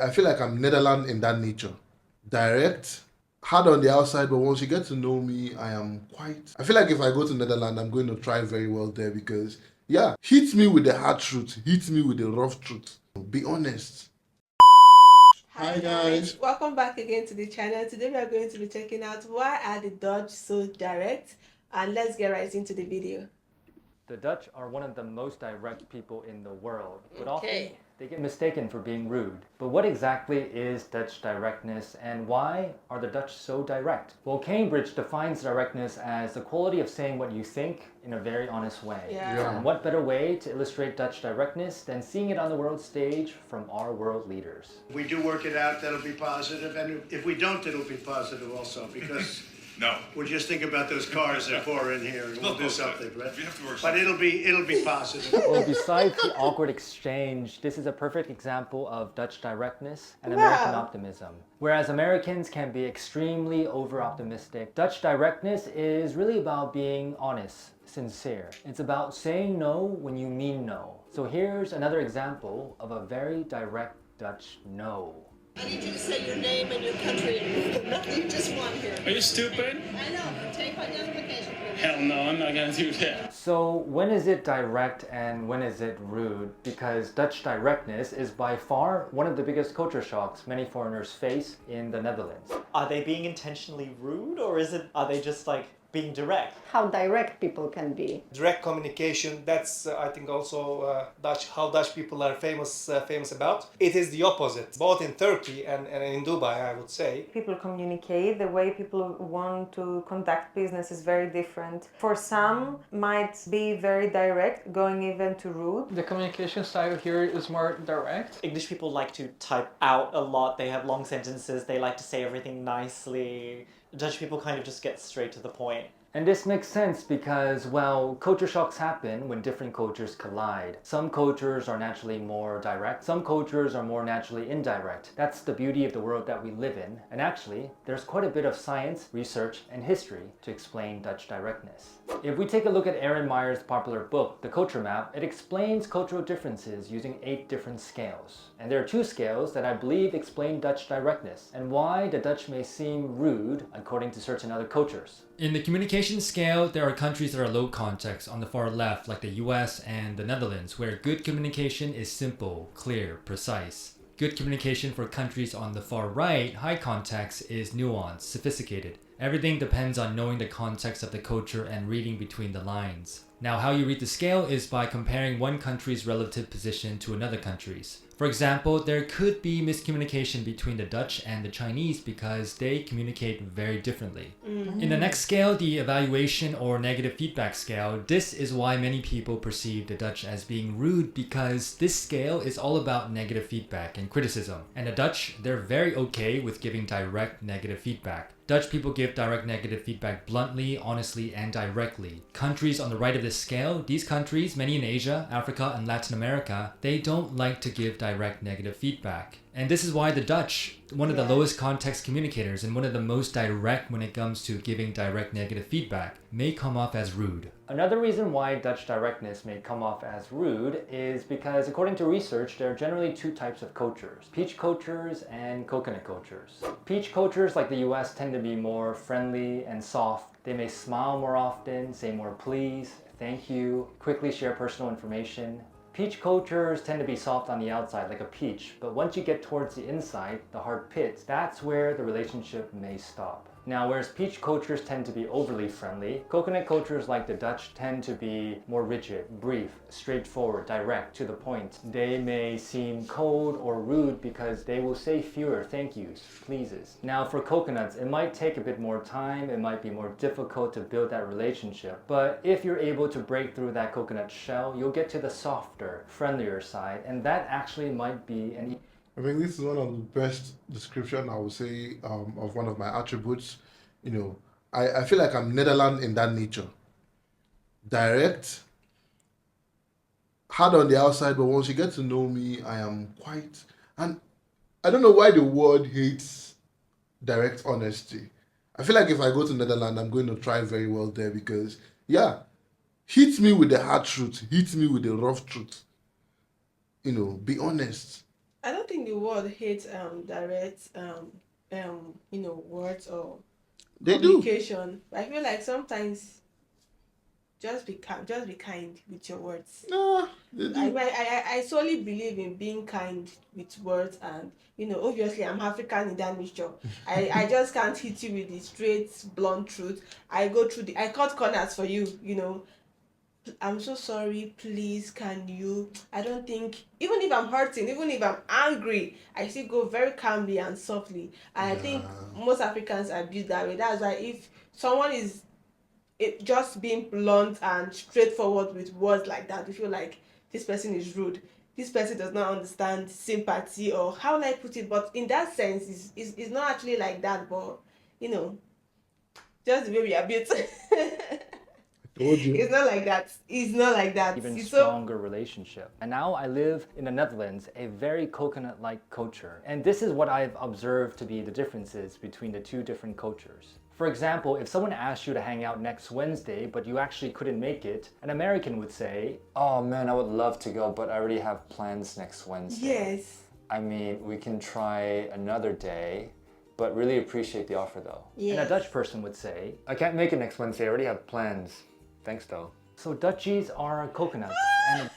I feel like I'm Netherlands in that nature. Direct, hard on the outside, but once you get to know me, I am quite. I feel like if I go to Netherlands, I'm going to try very well there because, yeah, hit me with the hard truth, hit me with the rough truth. Be honest. Hi guys, welcome back again to the channel. Today we are going to be checking out why are the Dutch so direct, and let's get right into the video. The Dutch are one of the most direct people in the world, but often Okay. they get mistaken for being rude. But what exactly is Dutch directness and why are the Dutch so direct? Well, Cambridge defines directness as the quality of saying what you think in a very honest way. Yeah. And what better way to illustrate Dutch directness than seeing it on the world stage from our world leaders? If we do work it out, that'll be positive, and if we don't, it'll be positive also, because No. we'll just think about those cars that pour in here, and we'll do close enough. something, right? We have to work But something. it'll be positive. Well, besides the awkward exchange, this is a perfect example of Dutch directness and American Wow. optimism. Whereas Americans can be extremely over-optimistic, Dutch directness is really about being honest, sincere. It's about saying no when you mean no. So here's another example of a very direct Dutch no. I need you to say your name and your country and nothing you just want here. Are you stupid? I know. Take identification proof. Hell no, I'm not gonna do that. So when is it direct and when is it rude? Because Dutch directness is by far one of the biggest culture shocks many foreigners face in the Netherlands. Are they being intentionally rude, or are they just like being direct? How direct people can be. Direct communication, that's I think also how Dutch people are famous about. It is the opposite, both in Turkey and in Dubai, I would say. People communicate, the way people want to conduct business is very different. For some, might be very direct, going even to rude. The communication style here is more direct. English people like to type out a lot, they have long sentences, they like to say everything nicely. Dutch people kind of just get straight to the point. And this makes sense because, well, culture shocks happen when different cultures collide. Some cultures are naturally more direct, some cultures are more naturally indirect. That's the beauty of the world that we live in. And actually, there's quite a bit of science, research, and history to explain Dutch directness. If we take a look at Aaron Meyer's popular book, The Culture Map, it explains cultural differences using 8 different scales. And there are 2 scales that I believe explain Dutch directness and why the Dutch may seem rude according to certain other cultures. In the communication scale, there are countries that are low context on the far left, like the US and the Netherlands, where good communication is simple, clear, precise. Good communication for countries on the far right, high context, is nuanced, sophisticated. Everything depends on knowing the context of the culture and reading between the lines. Now, how you read the scale is by comparing one country's relative position to another country's. For example, there could be miscommunication between the Dutch and the Chinese because they communicate very differently. In the next scale, the evaluation or negative feedback scale, this is why many people perceive the Dutch as being rude because this scale is all about negative feedback and criticism. And the Dutch, they're very okay with giving direct negative feedback. Dutch people give direct negative feedback bluntly, honestly, and directly. Countries on the right of this scale, these countries, many in Asia, Africa, and Latin America, they don't like to give direct negative feedback. And this is why the Dutch, one of the lowest context communicators and one of the most direct when it comes to giving direct negative feedback, may come off as rude. Another reason why Dutch directness may come off as rude is because, according to research, there are generally 2 types of cultures: peach cultures and coconut cultures. Peach cultures, like the US, tend to be more friendly and soft. They may smile more often, say more please, thank you, quickly share personal information. Peach cultures tend to be soft on the outside, like a peach, but once you get towards the inside, the hard pits, that's where the relationship may stop. Now, whereas peach cultures tend to be overly friendly, coconut cultures like the Dutch tend to be more rigid, brief, straightforward, direct, to the point. They may seem cold or rude because they will say fewer thank yous, pleases. Now, for coconuts, it might take a bit more time, it might be more difficult to build that relationship, but if you're able to break through that coconut shell, you'll get to the softer, friendlier side, and that actually might be an I mean, this is one of the best description I would say of one of my attributes. You know, I feel like I'm Netherlands in that nature. Direct, hard on the outside, but once you get to know me, I am quite. And I don't know why the world hates direct honesty. I feel like if I go to Netherlands, I'm going to try very well there because, yeah, hit me with the hard truth, hit me with the rough truth. Be honest. I don't think the world hates direct words or They do. communication. I feel like sometimes just be kind with your words. Nah, they do. I solely believe in being kind with words, and obviously I'm African in that mixture. I just can't hit you with the straight blunt truth. I cut corners for you. I'm so sorry, please can you, I don't think, even if I'm hurting, even if I'm angry, I still go very calmly and softly. And I think most Africans are built that way. That's why if someone is just being blunt and straightforward with words like that, you feel like this person is rude, this person does not understand sympathy, or how will I put it, but in that sense it's not actually like that, but you know just the way we are built. Told you. It's not like that. It's not like that. Even It's stronger relationship. And now I live in the Netherlands, a very coconut-like culture. And this is what I've observed to be the differences between the two different cultures. For example, if someone asked you to hang out next Wednesday, but you actually couldn't make it, an American would say, "Oh man, I would love to go, but I already have plans next Wednesday. Yes. I mean, we can try another day, but really appreciate the offer though." Yes. And a Dutch person would say, "I can't make it next Wednesday, I already have plans. Thanks though." So Dutchies are coconuts. And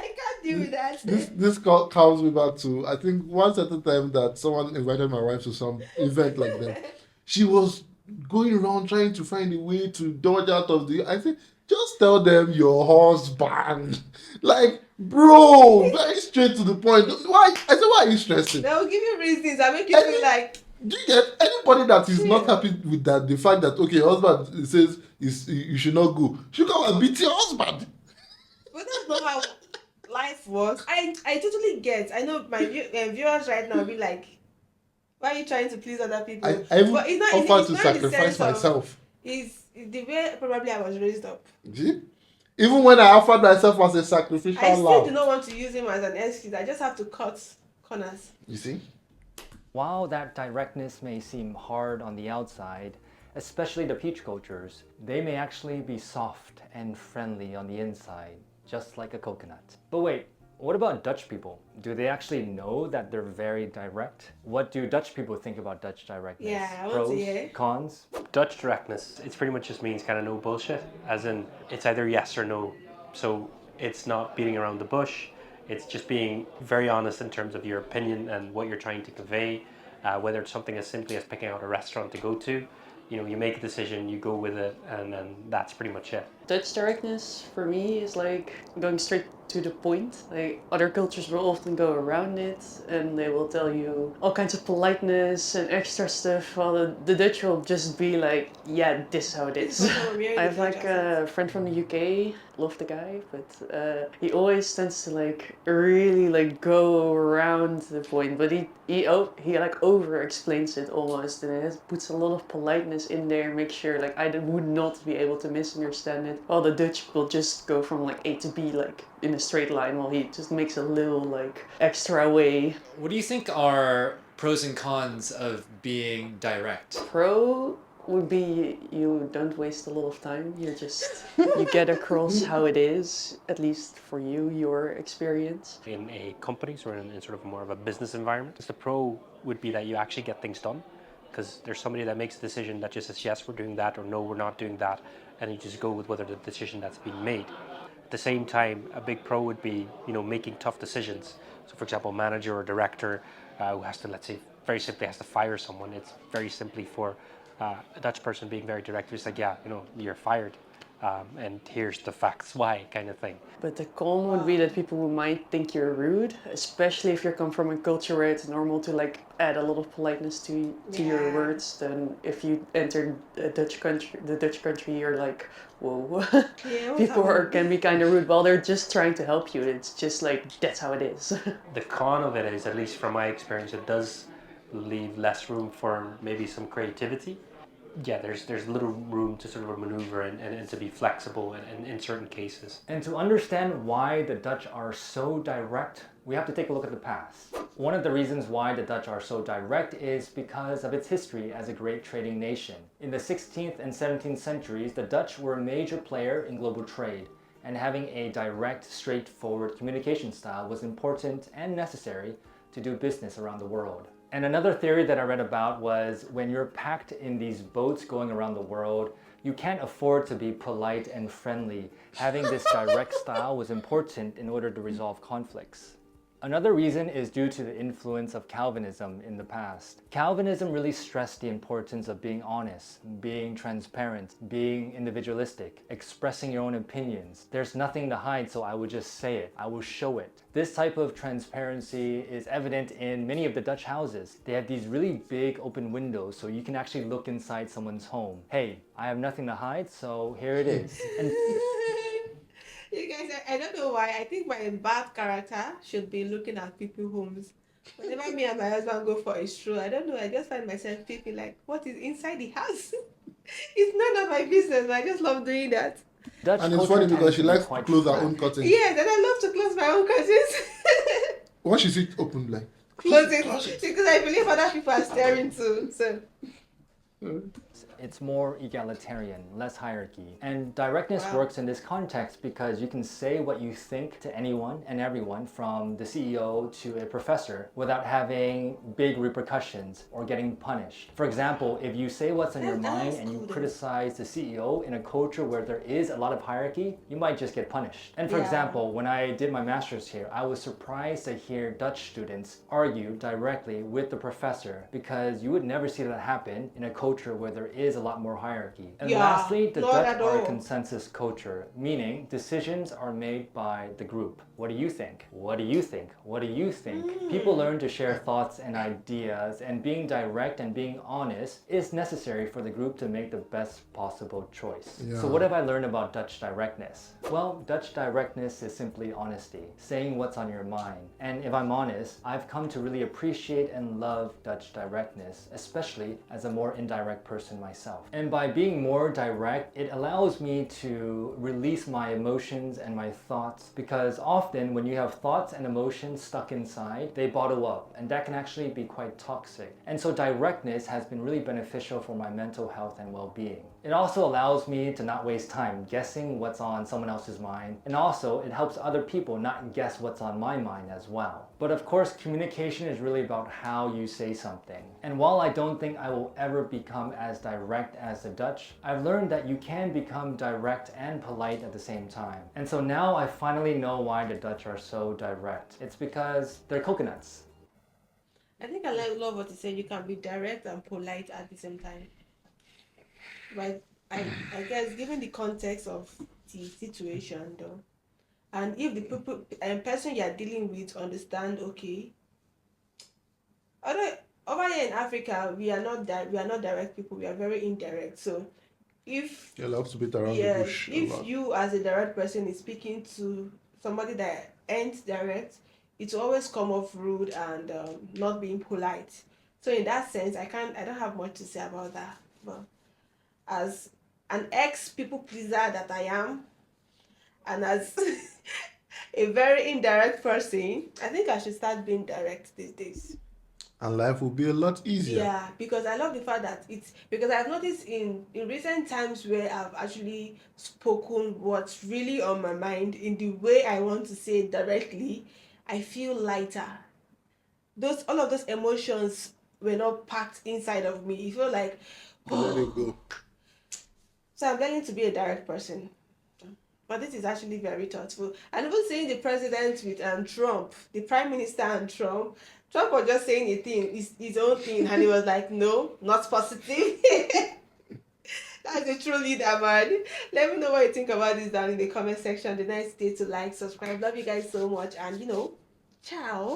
I can't deal with that. This comes me back to, I think once at a time that someone invited my wife to some event like that. She was going around trying to find a way to dodge out of the. I think just tell them your husband. Like, bro, very straight to the point. Why? I said, why are you stressing? They'll give you reasons. I make you feel like. Do you get anybody that is not happy with that? The fact that okay, your husband says you should not go. Should come and beat your husband. But that's not how life works. I totally get. I know my viewers right now will be like, why are you trying to please other people? I even But it's not. offered It's to not in the sacrifice sense of- myself. It's the way probably I was raised up. See? Even when I offered myself as a sacrificial I still lamb. do not want to use him as an excuse. I just have to cut corners. You see? while that directness may seem hard on the outside, especially the peach cultures, they may actually be soft and friendly on the inside, just like a coconut. But wait, what about Dutch people? Do they actually know that they're very direct? What do Dutch people think about Dutch directness? Yeah, I want Pros, to hear. cons? Dutch directness, it pretty much just means kind of no bullshit, as in it's either yes or no. So it's not beating around the bush, it's just being very honest in terms of your opinion and what you're trying to convey, whether it's something as simply as picking out a restaurant to go to. You know, you make a decision, you go with it, and then that's pretty much it. Dutch directness for me is like going straight to the point. Like other cultures will often go around it and they will tell you all kinds of politeness and extra stuff, while the Dutch will just be like, yeah, this is how it is. I have like a friend from the UK, love the guy, but he always tends to like really like go around the point, but he like over explains it almost, and it puts a lot of politeness in there, make sure like I would not be able to misunderstand it. While the Dutch will just go from like A to B like in a straight line, while he just makes a little like extra way. What do you think are pros and cons of being direct? Pro would be you don't waste a lot of time. You get across how it is, at least for you, your experience. In a company, or in sort of more of a business environment, the pro would be that you actually get things done, because there's somebody that makes a decision that just says yes, we're doing that, or no, we're not doing that, and you just go with whether the decision that's been made. At the same time, a big pro would be, you know, making tough decisions. So for example, a manager or director who has to, let's say, very simply has to fire someone, it's very simply for a Dutch person being very direct. It's like, yeah, you know, you're fired, and here's the facts why, kind of thing. But the con would be that people might think you're rude, especially if you come from a culture where it's normal to like add a lot of politeness to your words. Then if you enter the Dutch country, you're like, whoa. People can be kind of rude while they're just trying to help you. It's just like, that's how it is. The con of it is, at least from my experience, it does leave less room for maybe some creativity. Yeah, there's little room to sort of maneuver and to be flexible in certain cases. And to understand why the Dutch are so direct, we have to take a look at the past. One of the reasons why the Dutch are so direct is because of its history as a great trading nation. In the 16th and 17th centuries, the Dutch were a major player in global trade, and having a direct, straightforward communication style was important and necessary to do business around the world. And another theory that I read about was when you're packed in these boats going around the world, you can't afford to be polite and friendly. Having this direct style was important in order to resolve conflicts. Another reason is due to the influence of Calvinism in the past. Calvinism really stressed the importance of being honest, being transparent, being individualistic, expressing your own opinions. There's nothing to hide, so I will just say it. I will show it. This type of transparency is evident in many of the Dutch houses. They have these really big open windows so you can actually look inside someone's home. Hey, I have nothing to hide, so here it is. And You guys, I don't know why. I think my bad character should be looking at people's homes. Whenever me and my husband go for a stroll, I don't know, I just find myself thinking like, what is inside the house? It's none of my business, but I just love doing that. Dutch And it's culture funny because tends she to be likes to quite close her flat. own curtains. Yes, and I love to close my own curtains. Once she sees it open, like, Close it, because I believe other people are staring too. So It's more egalitarian, less hierarchy. And directness works in this context because you can say what you think to anyone and everyone, from the CEO to a professor, without having big repercussions or getting punished. For example, if you say what's on your mind and you criticize the CEO in a culture where there is a lot of hierarchy, you might just get punished. And for example, when I did my master's here, I was surprised to hear Dutch students argue directly with the professor, because you would never see that happen in a culture where there is a lot more hierarchy. And lastly, the Dutch are a consensus culture, meaning decisions are made by the group. What do you think? What do you think? What do you think? People learn to share thoughts and ideas, and being direct and being honest is necessary for the group to make the best possible choice. So what have I learned about Dutch directness? Well, Dutch directness is simply honesty, saying what's on your mind. And if I'm honest, I've come to really appreciate and love Dutch directness, especially as a more indirect person myself. And by being more direct, it allows me to release my emotions and my thoughts, because often when you have thoughts and emotions stuck inside, they bottle up, and that can actually be quite toxic. And so directness has been really beneficial for my mental health and well-being. It also allows me to not waste time guessing what's on someone else's mind, and also it helps other people not guess what's on my mind as well. But of course, communication is really about how you say something. And while I don't think I will ever become as direct as the Dutch, I've learned that you can become direct and polite at the same time. And so now I finally know why the Dutch are so direct. It's because they're coconuts. I think I love what you said. You can be direct and polite at the same time. But I guess given the context of the situation though, and if the people and person you are dealing with understand, okay, over here in Africa we are not direct people, we are very indirect. So if you love to beat around the bush. if you as a direct person is speaking to somebody that ain't direct, it will always come off rude and not being polite. So in that sense, I don't have much to say about that. But as an ex-people pleaser that I am, and as a very indirect person, I think I should start being direct these days. And life will be a lot easier. Yeah, because I love the fact that because I've noticed in recent times where I've actually spoken what's really on my mind in the way I want to say it directly, I feel lighter. All of those emotions were not packed inside of me. You feel like, let it go. So I'm learning to be a direct person. But this is actually very thoughtful. And even seeing the president with Trump, the prime minister and Trump was just saying a thing, his own thing, and he was like, no, not positive. That's a true leader, man. Let me know what you think about this down in the comment section. The nice day to like, subscribe. Love you guys so much, and ciao.